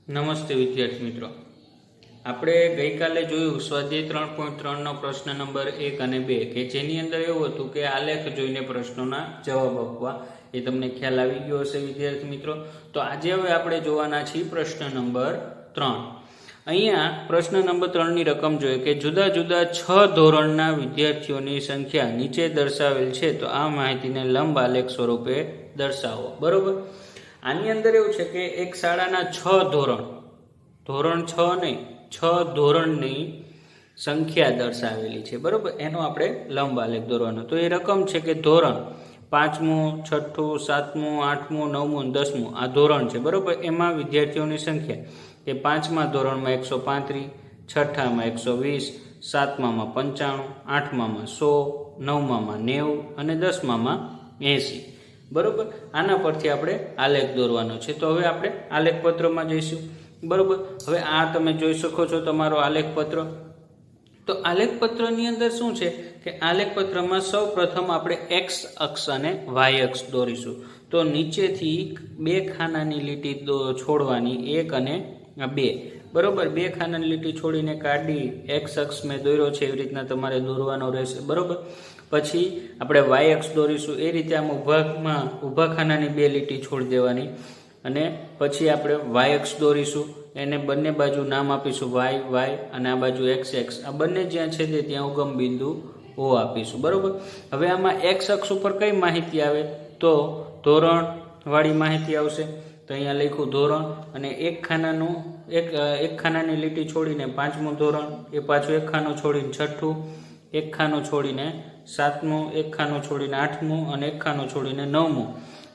નમસ્તે વિદ્યાર્થી મિત્રો, આપણે ગઈકાલે જોયું સ્વાધ્યાય 3.3નો પ્રશ્ન નંબર 1 અને 2 કે જેની અંદર એવું હતું કે આલેખ જોઈને પ્રશ્નોના જવાબ આપવા. એ તમને ખ્યાલ આવી ગયો હશે વિદ્યાર્થી મિત્રો. તો આજે હવે આપણે જોવાના છીએ પ્રશ્ન નંબર 3. અહીંયા પ્રશ્ન નંબર 3ની રકમ જોઈએ કે જુદા જુદા 6 ધોરણના વિદ્યાર્થીઓની સંખ્યા નીચે દર્શાવેલ છે, તો આ માહિતીને લંબ આલેખ સ્વરૂપે દર્શાવો. બરોબર. આની અંદર એવું છે કે એક શાળાના 6 ધોરણ 6 નહીં, 6 ધોરણની સંખ્યા દર્શાવેલી છે. બરોબર, એનો આપણે લંબ આલેખ દોરવાનો. તો એ રકમ છે કે ધોરણ 5મું, 6ઠું, 7મું, 8મું, 9મું, 10મું આ ધોરણ છે. બરોબર, એમાં વિદ્યાર્થીઓની સંખ્યા કે 5મા ધોરણમાં 135, 6ઠામાં 120, 7મામાં 95, 8મામાં 100, 9મામાં 90 અને 10મામાં 80. બરોબર, આના પરથી આપણે આલેખ દોરવાનો છે. તો હવે આપણે આલેખ પત્રમાં જઈશું. બરોબર, હવે આ તમે જોઈ શકો છો તમારો આલેખ પત્ર. તો આલેખ પત્રની અંદર શું છે કે આલેખ પત્રમાં સૌ પ્રથમ આપણે એક્સ અક્ષ અને વાય અક્ષ દોરીશું. તો નીચેથી 2 ખાનાની લીટી છોડવાની, 1 અને 2. બરોબર, 2 ખાનાની લીટી છોડીને કાઢી એક્સ અક્ષ મેં દોર્યો છે એવી રીતના તમારે દોરવાનો રહેશે. બરોબર, પછી આપણે વાય અક્ષ દોરીશું. એ રીતે આમ ઊભા ખાનાની 2 લીટી છોડી દેવાની અને પછી આપણે વાય અક્ષ દોરીશું. એને બંને બાજુ નામ આપીશું વાય વાય અને આ બાજુ એક્સ એક્સ. આ બંને જ્યાં છેદે ત્યાં ઉગમ બિંદુ ઓ આપીશું. બરોબર, હવે આમાં એક્સ અક્ષ ઉપર કઈ માહિતી આવે તો ધોરણ વાળી માહિતી આવશે. તો અહીંયા લખ્યું ધોરણ અને એક ખાનાની લીટી છોડીને 5મું ધોરણ, એ પાછું એક ખાનું છોડીને 6ઠું, એક ખાનું છોડીને 7મું, એક ખાનું છોડીને 8મું અને એક ખાનું છોડીને 9મું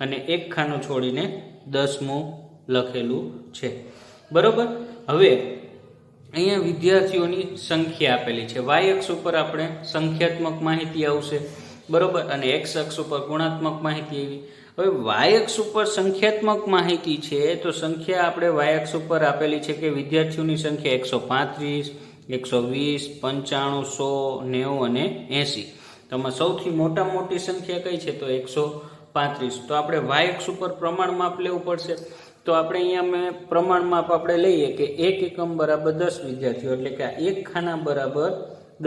અને એક ખાનું છોડીને 10મું લખેલું છે. બરોબર, હવે અહીંયા વિદ્યાર્થીઓની સંખ્યા આપેલી છે. વાય અક્ષ ઉપર આપણે સંખ્યાત્મક માહિતી આવશે. બરોબર, અને એક્સ અક્ષ ઉપર ગુણાત્મક માહિતી આવી. હવે વાય અક્ષ ઉપર સંખ્યાત્મક માહિતી છે, તો સંખ્યા આપણે વાય અક્ષ ઉપર આપેલી છે કે વિદ્યાર્થીઓની સંખ્યા 135, 120, 95, 100, 90 અને 80. તો સૌથી મોટી સંખ્યા કઈ છે તો 135. તો આપણે વાય અક્ષ ઉપર પ્રમાણ માપ લેવું પડશે. તો આપણે અહીંયા મેં પ્રમાણ માપ આપણે લઈએ કે 1 એકમ બરાબર 10 વિદ્યાર્થીઓ, એટલે કે 1 ખાના બરાબર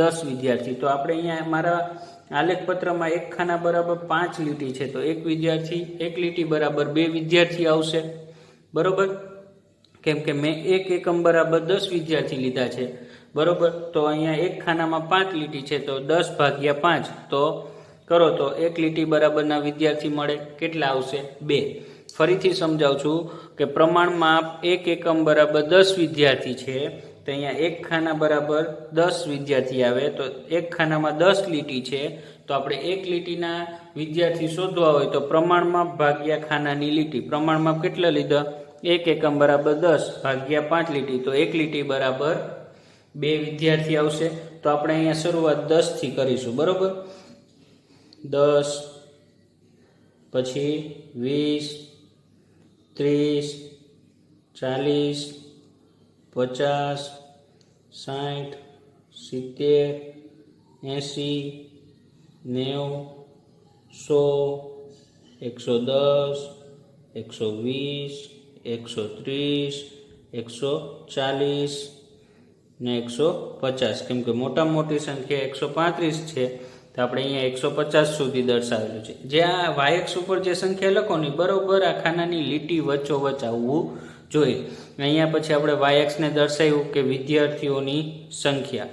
10 વિદ્યાર્થી. તો આપણે અહીંયા મારા આલેખ પત્રમાં 1 ખાના બરાબર 5 લીટી છે, તો 1 વિદ્યાર્થી, 1 લીટી બરાબર 2 વિદ્યાર્થી આવશે. બરોબર, કેમ કે મેં 1 એકમ બરાબર 10 વિદ્યાર્થી લીધા છે. બરોબર, તો અહીંયા 1 ખાનામાં 5 લીટી છે, તો 10 ભાગ્યા 5 તો કરો તો 1 લીટી બરાબરના વિદ્યાર્થી મળે. કેટલા આવશે? 2. ફરીથી સમજાવું છું કે પ્રમાણમાં 1 એકમ બરાબર 10 વિદ્યાર્થી છે, તો અહીંયા 1 ખાના બરાબર 10 વિદ્યાર્થી આવે. તો 1 ખાનામાં 10 લીટી છે, તો આપણે 1 લીટીના વિદ્યાર્થી શોધવા હોય તો પ્રમાણમાં ભાગ્યા ખાનાની લીટી. પ્રમાણમાં કેટલા લીધા? 1 એકમ બરાબર 10 ભાગ્યા 5 લીટી, તો 1 લીટી બરાબર 2 વિદ્યાર્થી આવશે. તો આપણે અહીંયા શરૂઆત 10 થી કરીશું. બરોબર, 10 પછી 20, 30, 40, 50, 60, 70, 80, 90, 100, 110, 120, 130, 140 ને 150. કેમ કે મોટી સંખ્યા 135 છે, તો આપણે અહીંયા 150 સુધી દર્શાવેલું છે. જે આ વાય અક્ષ ઉપર જે સંખ્યા લખો ને બરોબર આ ખાનાની લીટી વચ્ચોવચ્ચ આવવું જોઈએ. અહીંયા પછી આપણે વાય અક્ષને દર્શાવ્યું કે વિદ્યાર્થીઓની સંખ્યા.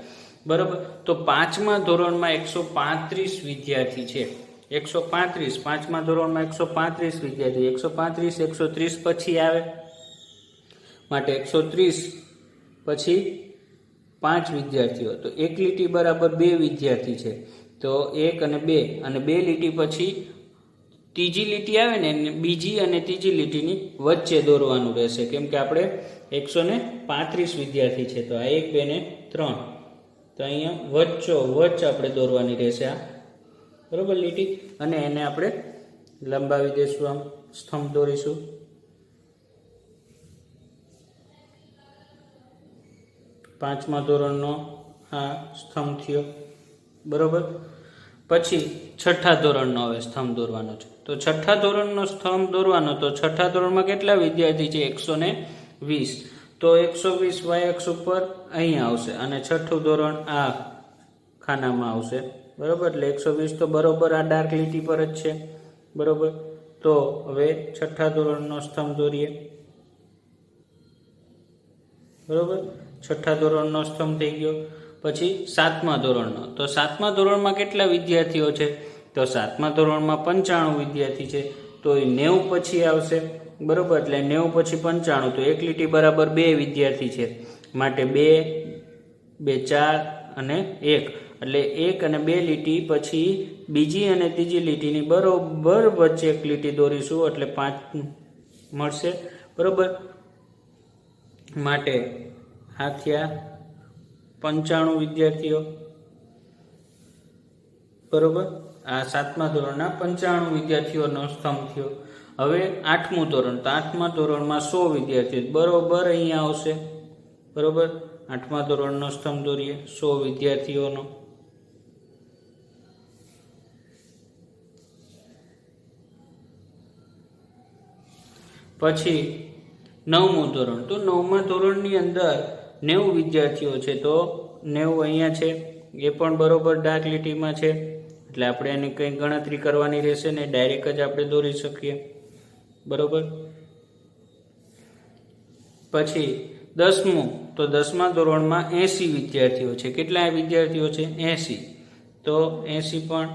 બરોબર, તો 5મા ધોરણમાં 135 વિદ્યાર્થી છે. 135 5મા ધોરણમાં 135 વિદ્યાર્થી. 135 130 પછી આવે, માટે 130 પછી 5 વિદ્યાર્થીઓ. તો 1 લીટી બરાબર 2 વિદ્યાર્થી છે, તો 1 અને 2 અને 2 લીટી પછી ત્રીજી લીટી આવે ને, બીજી અને ત્રીજી લીટીની વચ્ચે દોરવાનું રહેશે. કેમ કે આપણે 135 વિદ્યાર્થી છે, તો આ 1, 2 ને 3, તો અહીંયા વચ્ચોવચ્ચ આપણે દોરવાની રહેશે આ. બરોબર, લીટી. અને એને આપણે લંબાવી દઈશું, આમ સ્તંભ દોરીશું. પાંચમા ધોરણનો આ સ્તંભ થયો. બરોબર, પછી 6ઠ્ઠા ધોરણનો હવે સ્તંભ દોરવાનો છે. તો 6ઠ્ઠા ધોરણનો સ્તંભ દોરવાનો, તો 6ઠ્ઠા ધોરણમાં કેટલા વિદ્યાર્થી છે? 120. તો 120 વાય અક્ષ ઉપર અહીંયા આવશે અને છઠ્ઠું ધોરણ આ ખાનામાં આવશે, બરોબર. એટલે 120 તો બરોબર આ ડાર્ક લીટી પર જ છે, બરોબર. તો હવે છઠ્ઠા ધોરણનો સ્તંભ દોરીએ, બરોબર. છઠ્ઠા ધોરણનો સ્તંભ થઈ ગયો. પછી સાતમા ધોરણનો, તો સાતમા ધોરણમાં કેટલા વિદ્યાર્થીઓ છે? તો સાતમા ધોરણમાં 95 વિદ્યાર્થી છે, તો એ 90 પછી આવશે, બરોબર. એટલે 90 પછી 95, તો એક લીટી બરાબર 2 વિદ્યાર્થી છે, માટે 2, 2, 4 અને 1, એટલે 1 અને 2 લીટી પછી બીજી અને ત્રીજી લીટીની બરોબર વચ્ચે એક લીટી દોરીશું, એટલે 5 મળશે, બરોબર. માટે આ થયા 95 વિદ્યાર્થીઓ, બરોબર. આ સાતમા ધોરણના 95 વિદ્યાર્થીઓનો સ્તંભ થયો. હવે આઠમું ધોરણ, તો આઠમા ધોરણમાં 100 વિદ્યાર્થીઓ બરોબર અહીંયા આવશે, બરોબર. આઠમા ધોરણનો સ્તંભ દોરીએ 100 વિદ્યાર્થીઓનો. પછી નવમું ધોરણ, તો નવમા ધોરણની અંદર 90 વિદ્યાર્થીઓ છે, તો 90 અહીંયા છે, એ પણ બરોબર ડાર્ક લીટીમાં છે, એટલે આપણે એની કંઈ ગણતરી કરવાની રહેશે ને, ડાયરેક્ટ જ આપણે દોરી શકીએ, બરોબર. પછી 10મું, તો 10મા ધોરણમાં 80 વિદ્યાર્થીઓ છે. કેટલા વિદ્યાર્થીઓ છે? 80, તો 80 પણ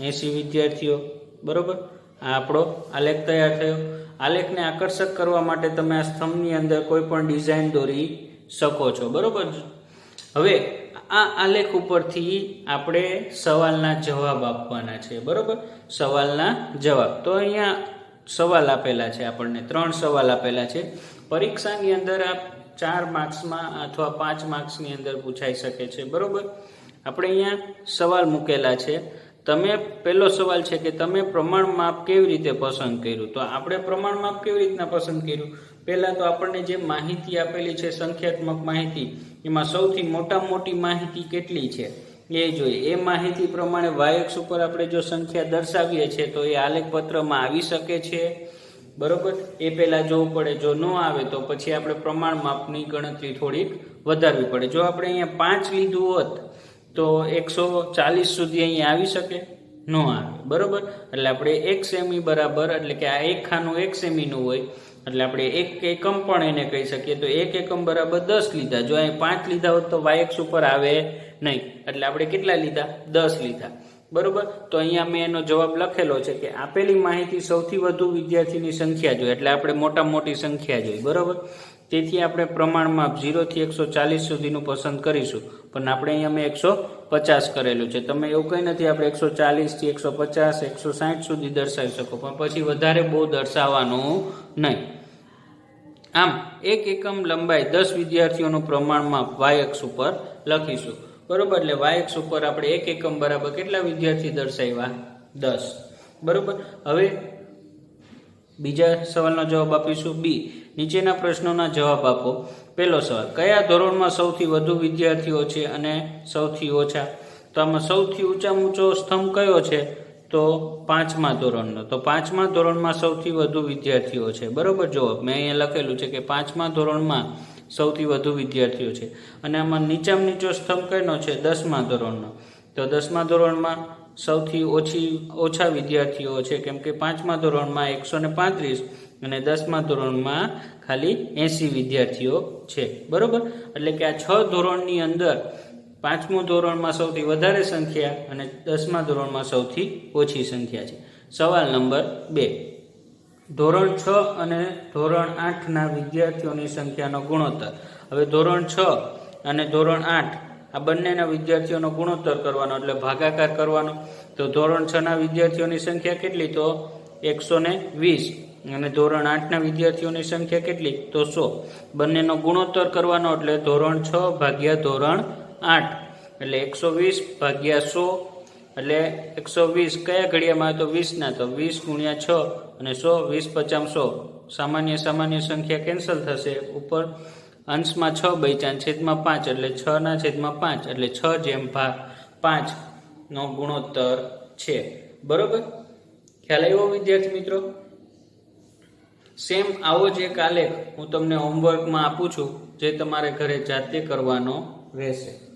80 વિદ્યાર્થીઓ, બરોબર. આ આપણો આલેખ તૈયાર થયો. આલેખને આકર્ષક કરવા માટે તમે આ સ્તંભની અંદર કોઈ પણ ડિઝાઇન દોરી શકો છો, બરોબર. હવે આ આલેખ ઉપરથી આપણે સવાલના જવાબ આપવાના છે, બરોબર. સવાલના જવાબ, તો અહીંયા સવાલ આપેલા છે, આપણને 3 સવાલ આપેલા છે. પરીક્ષાની અંદર આ 4 માર્ક્સમાં અથવા 5 માર્ક્સની અંદર પૂછાઈ શકે છે, બરોબર. આપણે અહીંયા સવાલ મૂકેલા છે. તમે પહેલો સવાલ છે કે તમે પ્રમાણ માપ કેવી રીતે પસંદ કર્યું? તો આપણે પ્રમાણ માપ કેવી રીતના પસંદ કર્યું? પહેલા તો આપણને જે માહિતી આપેલી છે, સંખ્યાત્મક માહિતી, એમાં સૌથી મોટી માહિતી કેટલી છે એ જોઈએ. એ માહિતી પ્રમાણે y અક્ષ ઉપર આપણે જો સંખ્યા દર્શાવીએ છીએ તો એ આલેખ પત્રમાં આવી શકે છે, બરોબર. એ પહેલા જોવું પડે. જો ન આવે તો પછી આપણે પ્રમાણ માપની ગણતરી થોડીક વધારવી પડે. જો આપણે અહીંયા 5 લીધું હોત તો 140 સુધી અહીંયા આવી શકે? ન આવે, બરોબર. એટલે આપણે 1 સેમી બરાબર, એટલે કે આ એક ખાનું 1 સેમીનું હોય, એટલે આપણે 1 એકમ પણ એને કહી શકીએ. તો 1 એકમ બરાબર 10 લીધા. જો અહીં 5 લીધા હોત તો y અક્ષ ઉપર આવે નહીં, એટલે આપણે કેટલા લીધા? 10 લીધા, બરોબર. તો અહીંયા મેં એનો જવાબ લખેલો છે કે આપેલી માહિતી સૌથી વધુ વિદ્યાર્થીની સંખ્યા જોઈએ, એટલે આપણે મોટી સંખ્યા જોઈએ, બરોબર. તેથી આપણે પ્રમાણમાં 0 થી 140 સુધીનું પસંદ કરીશું, પણ આપણે અહીંયા મેં 150 કરેલું છે. તમે એવું કંઈ નથી, આપણે 140 થી 150, 160 સુધી દર્શાવી શકો, પણ પછી વધારે બહુ દર્શાવવાનું નહીં. આમ 1 એકમ લંબાઈ 10 વિદ્યાર્થીઓનું પ્રમાણમાં y અક્ષ ઉપર લખીશું, બરોબર. એટલે y અક્ષ ઉપર આપણે 1 એકમ બરાબર કેટલા વિદ્યાર્થી દર્શાવ્યા? 10, બરોબર. હવે બીજા સવાલનો જવાબ આપીશું. બી, નીચેના પ્રશ્નોના જવાબ આપો. પહેલો સવાલ, કયા ધોરણમાં સૌથી વધુ વિદ્યાર્થીઓ છે અને સૌથી ઓછા? તો આમાં સૌથી ઊંચો સ્તંભ કયો છે? તો 5મા ધોરણનો. તો 5મા ધોરણમાં સૌથી વધુ વિદ્યાર્થીઓ છે, બરોબર. જવાબ મેં અહીંયા લખેલું છે કે 5મા ધોરણમાં સૌથી વધુ વિદ્યાર્થીઓ છે. અને આમાં નીચામાં નીચો સ્તંભ કયો છે? 10મા ધોરણનો. તો 10મા ધોરણમાં સૌથી ઓછા વિદ્યાર્થીઓ છે, કેમ કે 5મા ધોરણમાં 135 અને 10મા ધોરણમાં ખાલી 80 વિદ્યાર્થીઓ છે, બરોબર. એટલે કે આ 6 ધોરણની અંદર 5મું ધોરણમાં સૌથી વધારે સંખ્યા અને 10મા ધોરણમાં સૌથી ઓછી સંખ્યા છે. સવાલ નંબર 2, ધોરણ 6 અને ધોરણ 8ના વિદ્યાર્થીઓની સંખ્યાનો ગુણોત્તર. હવે ધોરણ 6 અને ધોરણ 8 આ બંનેના વિદ્યાર્થીઓનો ગુણોત્તર કરવાનો, એટલે ભાગાકાર કરવાનો. તો ધોરણ 6ના વિદ્યાર્થીઓની સંખ્યા કેટલી? તો 120, અને ધોરણ 8ના વિદ્યાર્થીઓની સંખ્યા કેટલી? તો 100. બંનેનો ગુણોત્તર કરવાનો, એટલે ધોરણ 6 ભાગ્યા ધોરણ 8, એટલે 120 ભાગ્યા 100, એટલે 120 કયા ઘડિયામાં? તો 20ના, તો 20 ગુણ્યા 6 અને 100, 20 50 100. સામાન્ય સંખ્યા કેન્સલ થશે. ઉપર અંશમાં 6 બચ્યા, છેદમાં 5, એટલે 6/5, એટલે 6/5 નો ગુણોત્તર છે, બરોબર. ખ્યાલ આવ્યો વિદ્યાર્થી મિત્રો? સેમ આવો જ એક આલેખ હું તમને હોમવર્કમાં આપું છું, જે તમારે ઘરે જાતે કરવાનો રહેશે.